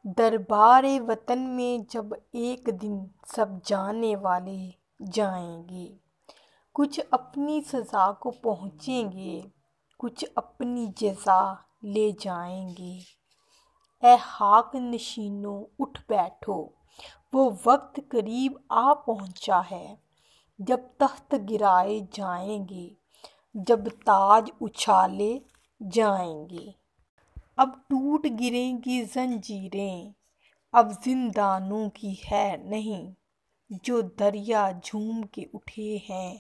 دربار وطن میں جب ایک دن سب جانے والے جائیں گے، کچھ اپنی سزا کو پہنچیں گے، کچھ اپنی جزا لے جائیں گے۔ اے خاک نشینوں اٹھ بیٹھو، وہ وقت قریب آ پہنچا ہے جب تخت گرائے جائیں گے، جب تاج اچھالے جائیں گے۔ اب ٹوٹ گریں گی زنجیریں، اب زندانوں کی ہے نہیں، جو دریا جھوم کے اٹھے ہیں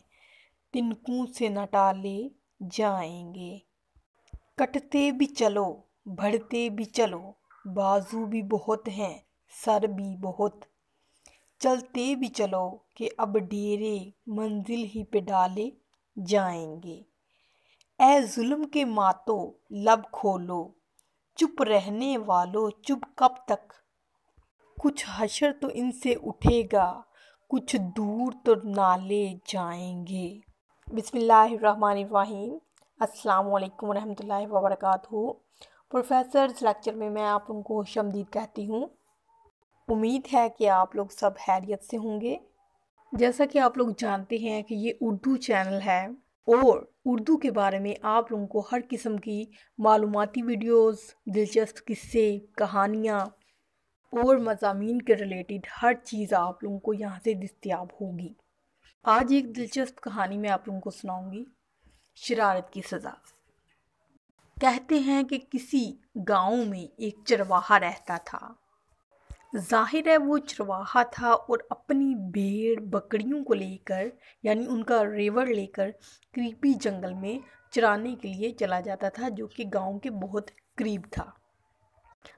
تنکوں سے نہ ٹالے جائیں گے۔ کٹتے بھی چلو بڑھتے بھی چلو، بازو بھی بہت ہیں سر بھی بہت، چلتے بھی چلو کہ اب ڈیرے منزل ہی پہ ڈالے جائیں گے۔ اے ظلم کے ماتو لب کھولو، چپ رہنے والو چپ کب تک؟ کچھ حشر تو ان سے اٹھے گا، کچھ دور تو نالے جائیں گے۔ بسم اللہ الرحمن الرحیم۔ السلام علیکم ورحمۃ اللہ وبرکاتہ۔ پروفیسرز لیکچر میں آپ ان کو خوش آمدید کہتی ہوں۔ امید ہے کہ آپ لوگ سب خیریت سے ہوں گے۔ جیسا کہ آپ لوگ جانتے ہیں کہ یہ اردو چینل ہے اور اردو کے بارے میں آپ لوگوں کو ہر قسم کی معلوماتی ویڈیوز، دلچسپ قصے، کہانیاں اور مضامین کے ریلیٹڈ ہر چیز آپ لوگوں کو یہاں سے دستیاب ہوگی۔ آج ایک دلچسپ کہانی میں آپ لوگوں کو سناؤں گی، شرارت کی سزا۔ کہتے ہیں کہ کسی گاؤں میں ایک چرواہا رہتا تھا۔ ظاہر ہے وہ چرواہا تھا اور اپنی بھیڑ بکریوں کو لے کر، یعنی ان کا ریوڑ لے کر قریبی جنگل میں چرانے کے لیے چلا جاتا تھا، جو کہ گاؤں کے بہت قریب تھا۔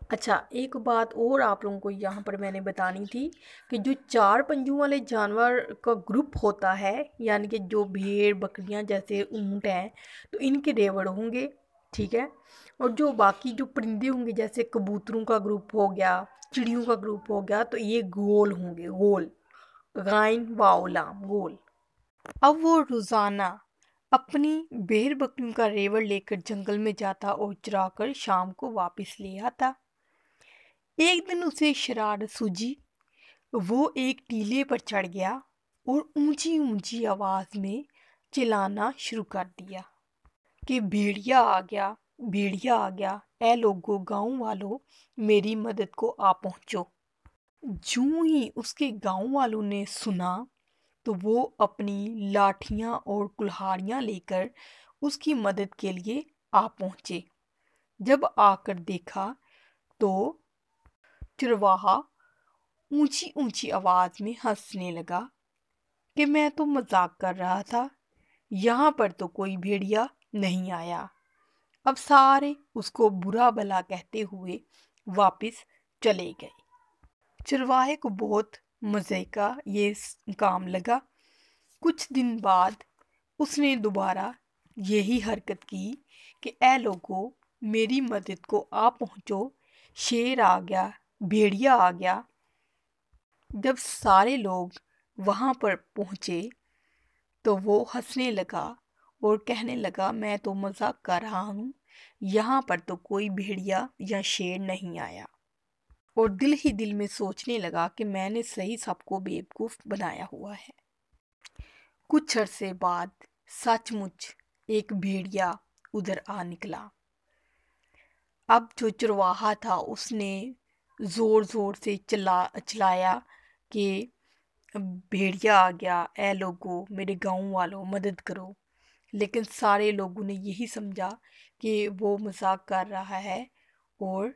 اچھا، ایک بات اور آپ لوگوں کو یہاں پر میں نے بتانی تھی کہ جو چار پنجوں والے جانور کا گروپ ہوتا ہے، یعنی کہ جو بھیڑ بکریاں جیسے اونٹ ہیں تو ان کے ریوڑ ہوں گے، ٹھیک ہے، اور جو باقی جو پرندے ہوں گے جیسے کبوتروں کا گروپ ہو گیا، چڑیوں کا گروپ ہو گیا، تو یہ گول ہوں گے، گول، غائن واو لام، گول۔ اب وہ روزانہ اپنی بھیڑ بکریوں کا ریوڑ لے کر جنگل میں جاتا اور چرا کر شام کو واپس لے آتا۔ ایک دن اسے شرارت سوجی، وہ ایک ٹیلے پر چڑھ گیا اور اونچی اونچی آواز میں چلانا شروع کر دیا کہ بھیڑیا آ گیا، بھیڑیا آ گیا، اے لوگو، گاؤں والوں، میری مدد کو آ پہنچو۔ جوں ہی اس کے گاؤں والوں نے سنا تو وہ اپنی لاٹھیاں اور کلہاڑیاں لے کر اس کی مدد کے لیے آ پہنچے۔ جب آ کر دیکھا تو چرواہا اونچی اونچی آواز میں ہنسنے لگا کہ میں تو مذاق کر رہا تھا، یہاں پر تو کوئی بھیڑیا نہیں آیا۔ اب سارے اس کو برا بھلا کہتے ہوئے واپس چلے گئے۔ چرواہے کو بہت مزے کا یہ کام لگا۔ کچھ دن بعد اس نے دوبارہ یہی حرکت کی کہ اے لوگو، میری مدد کو آ پہنچو، شیر آ گیا، بھیڑیا آ گیا۔ جب سارے لوگ وہاں پر پہنچے تو وہ ہنسنے لگا اور کہنے لگا میں تو مذاق کر رہا ہوں، یہاں پر تو کوئی بھیڑیا یا شیر نہیں آیا، اور دل ہی دل میں سوچنے لگا کہ میں نے صحیح سب کو بیوقوف بنایا ہوا ہے۔ کچھ عرصے بعد سچ مچ ایک بھیڑیا ادھر آ نکلا۔ اب جو چرواہا تھا اس نے زور زور سے چلایا کہ بھیڑیا آ گیا، اے لوگو، میرے گاؤں والوں، مدد کرو۔ لیکن سارے لوگوں نے یہی سمجھا کہ وہ مذاق کر رہا ہے اور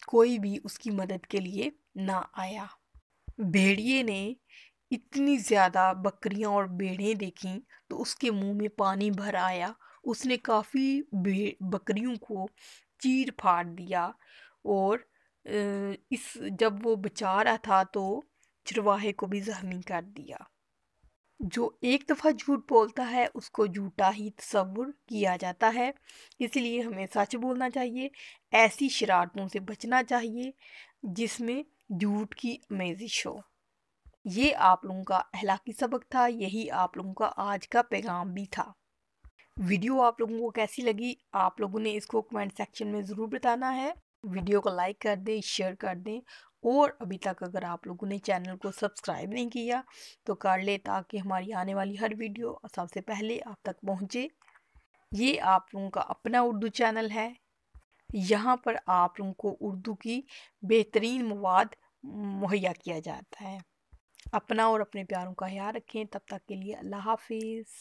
کوئی بھی اس کی مدد کے لیے نہ آیا۔ بھیڑیے نے اتنی زیادہ بکریاں اور بھیڑیں دیکھیں تو اس کے منہ میں پانی بھر آیا۔ اس نے کافی بکریوں کو چیر پھاڑ دیا اور جب وہ بچا رہا تھا تو چرواہے کو بھی زخمی کر دیا۔ جو ایک دفعہ جھوٹ بولتا ہے اس کو جھوٹا ہی تصور کیا جاتا ہے، اس لیے ہمیں سچ بولنا چاہیے، ایسی شرارتوں سے بچنا چاہیے جس میں جھوٹ کی آمیزش ہو۔ یہ آپ لوگوں کا اخلاقی سبق تھا، یہی آپ لوگوں کا آج کا پیغام بھی تھا۔ ویڈیو آپ لوگوں کو کیسی لگی آپ لوگوں نے اس کو کمنٹ سیکشن میں ضرور بتانا ہے۔ ویڈیو کو لائک کر دیں، شیئر کر دیں، اور ابھی تک اگر آپ لوگوں نے چینل کو سبسکرائب نہیں کیا تو کر لیں تاکہ ہماری آنے والی ہر ویڈیو سب سے پہلے آپ تک پہنچے۔ یہ آپ لوگوں کا اپنا اردو چینل ہے، یہاں پر آپ لوگوں کو اردو کی بہترین مواد مہیا کیا جاتا ہے۔ اپنا اور اپنے پیاروں کا خیال رکھیں، تب تک کے لیے اللہ حافظ۔